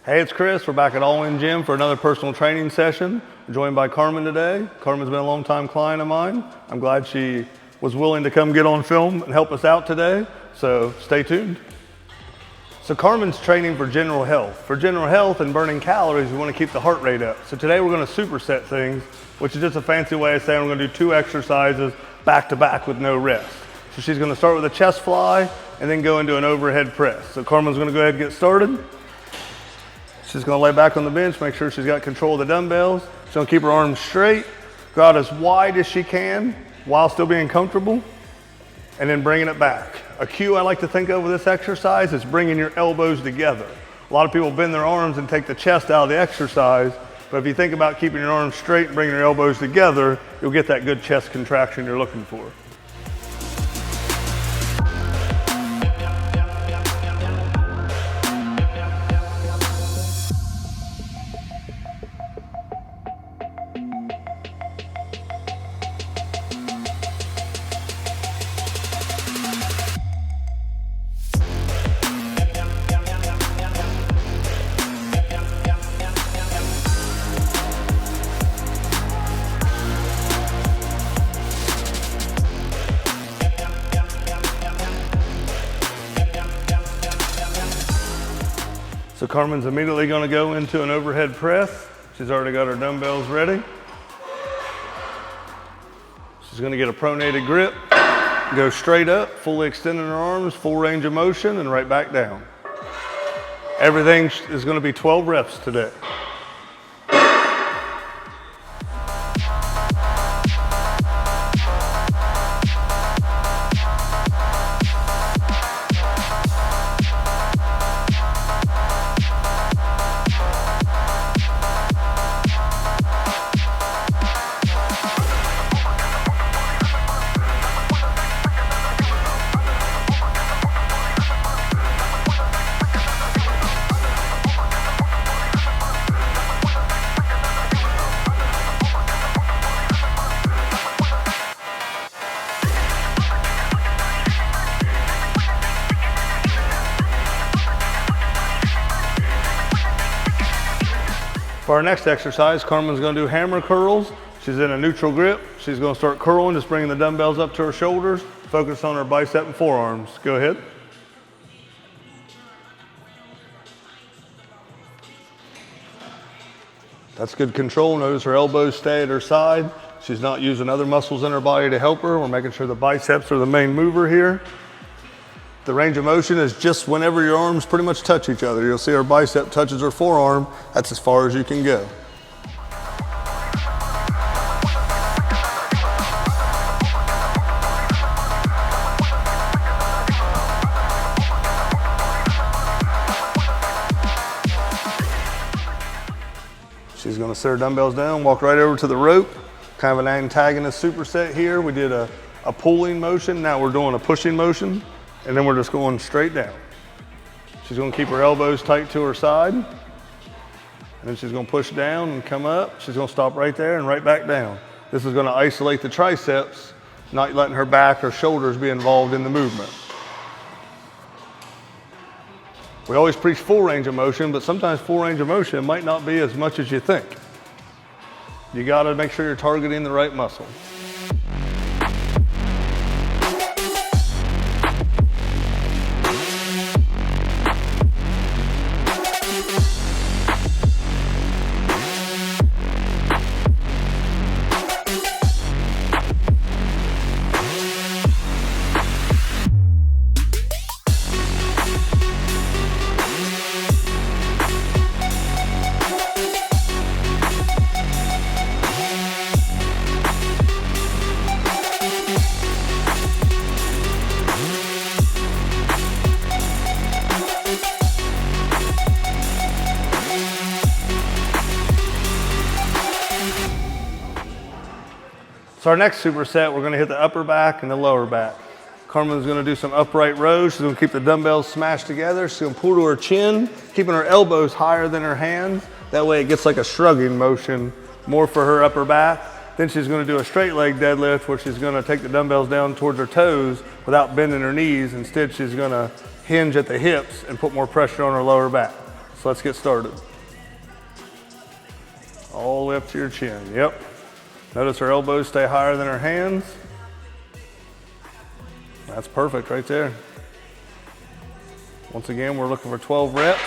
Hey, it's Chris. We're back at All In Gym for another personal training session. I'm joined by Carmen today. Carmen's been a long-time client of mine. I'm glad she was willing to come get on film and help us out today, so stay tuned. So Carmen's training for general health. For general health and burning calories, we want to keep the heart rate up. So today we're going to superset things, which is just a fancy way of saying we're going to do 2 exercises back to back with no rest. So she's going to start with a chest fly and then go into an overhead press. So Carmen's going to go ahead and get started. She's going to lay back on the bench, make sure she's got control of the dumbbells. She's going to keep her arms straight, go out as wide as she can while still being comfortable, and then bringing it back. A cue I like to think of with this exercise is bringing your elbows together. A lot of people bend their arms and take the chest out of the exercise, but if you think about keeping your arms straight and bringing your elbows together, you'll get that good chest contraction you're looking for. So Carmen's immediately going to go into an overhead press. She's already got her dumbbells ready. She's going to get a pronated grip, go straight up, fully extending her arms, full range of motion, and right back down. Everything is going to be 12 reps today. For our next exercise, Carmen's going to do hammer curls. She's in a neutral grip. She's going to start curling, just bringing the dumbbells up to her shoulders, focus on her bicep and forearms. Go ahead. That's good control. Notice her elbows stay at her side. She's not using other muscles in her body to help her. We're making sure the biceps are the main mover here. The range of motion is just whenever your arms pretty much touch each other. You'll see her bicep touches her forearm. That's as far as you can go. She's going to set her dumbbells down, walk right over to the rope. Kind of an antagonist superset here. We did a pulling motion. Now we're doing a pushing motion. And then we're just going straight down. She's going to keep her elbows tight to her side. And then she's going to push down and come up. She's going to stop right there and right back down. This is going to isolate the triceps, not letting her back or shoulders be involved in the movement. We always preach full range of motion, but sometimes full range of motion might not be as much as you think. You got to make sure you're targeting the right muscle. So our next superset, we're going to hit the upper back and the lower back. Carmen's going to do some upright rows. She's going to keep the dumbbells smashed together. She's going to pull to her chin, keeping her elbows higher than her hands. That way it gets like a shrugging motion, more for her upper back. Then she's going to do a straight leg deadlift where she's going to take the dumbbells down towards her toes without bending her knees. Instead, she's going to hinge at the hips and put more pressure on her lower back. So let's get started. All the way up to your chin, yep. Notice her elbows stay higher than her hands. That's perfect right there. Once again, we're looking for 12 reps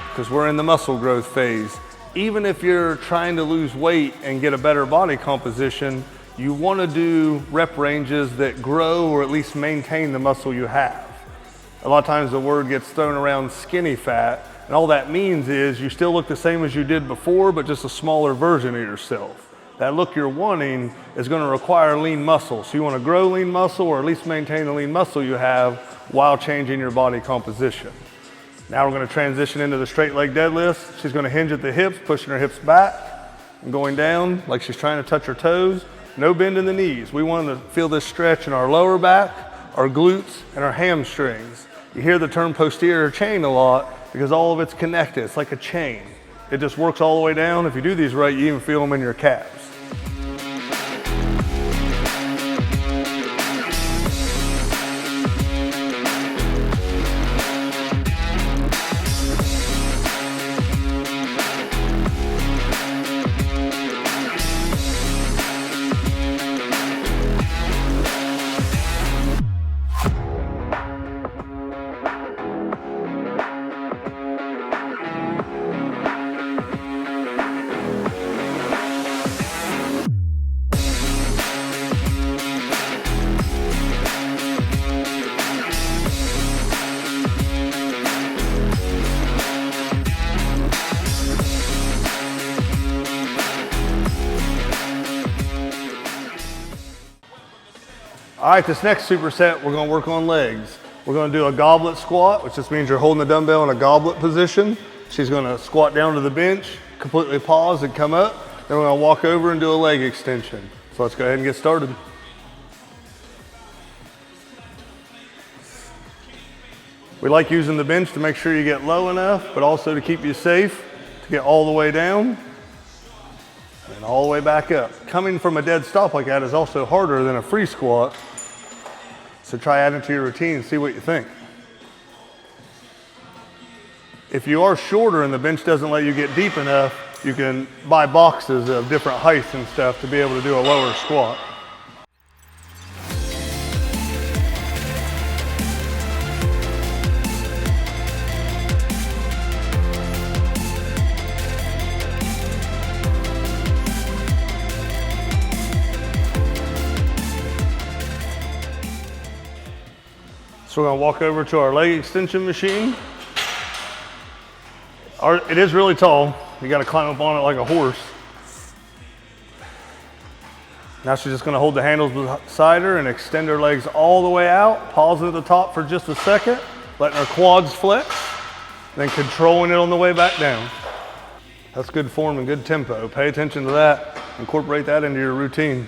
because we're in the muscle growth phase. Even if you're trying to lose weight and get a better body composition, you want to do rep ranges that grow or at least maintain the muscle you have. A lot of times the word gets thrown around skinny fat, and all that means is you still look the same as you did before, but just a smaller version of yourself. That look you're wanting is going to require lean muscle. So you want to grow lean muscle or at least maintain the lean muscle you have while changing your body composition. Now we're going to transition into the straight leg deadlift. She's going to hinge at the hips, pushing her hips back and going down like she's trying to touch her toes. No bend in the knees. We want to feel this stretch in our lower back, our glutes, and our hamstrings. You hear the term posterior chain a lot because all of it's connected. It's like a chain. It just works all the way down. If you do these right, you even feel them in your calves. All right, this next superset, we're gonna work on legs. We're gonna do a goblet squat, which just means you're holding the dumbbell in a goblet position. She's gonna squat down to the bench, completely pause and come up. Then we're gonna walk over and do a leg extension. So let's go ahead and get started. We like using the bench to make sure you get low enough, but also to keep you safe, to get all the way down and all the way back up. Coming from a dead stop like that is also harder than a free squat. So try adding it to your routine and see what you think. If you are shorter and the bench doesn't let you get deep enough, you can buy boxes of different heights and stuff to be able to do a lower squat. So we're gonna walk over to our leg extension machine. It is really tall. You gotta climb up on it like a horse. Now she's just gonna hold the handles beside her and extend her legs all the way out, pausing at the top for just a second, letting her quads flex, then controlling it on the way back down. That's good form and good tempo. Pay attention to that. Incorporate that into your routine.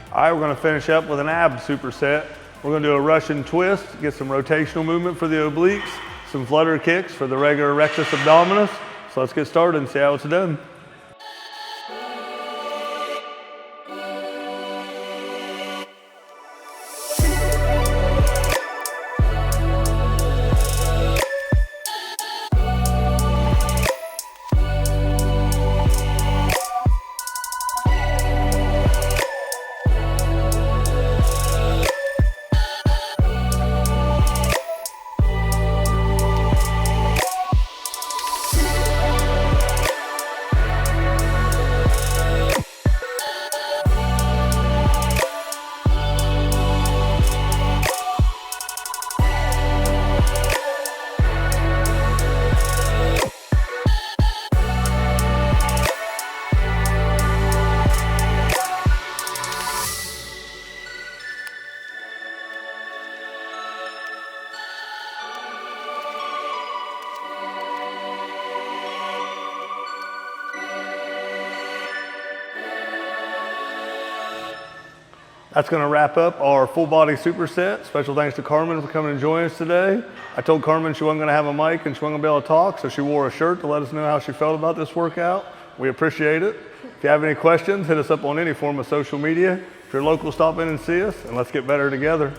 All right, we're gonna finish up with an ab superset. We're gonna do a Russian twist, get some rotational movement for the obliques, some flutter kicks for the regular rectus abdominis. So let's get started and see how it's done. That's going to wrap up our full body superset. Special thanks to Carmen for coming and joining us today. I told Carmen she wasn't going to have a mic and she wasn't going to be able to talk, so she wore a shirt to let us know how she felt about this workout. We appreciate it. If you have any questions, hit us up on any form of social media. If you're local, stop in and see us, and let's get better together.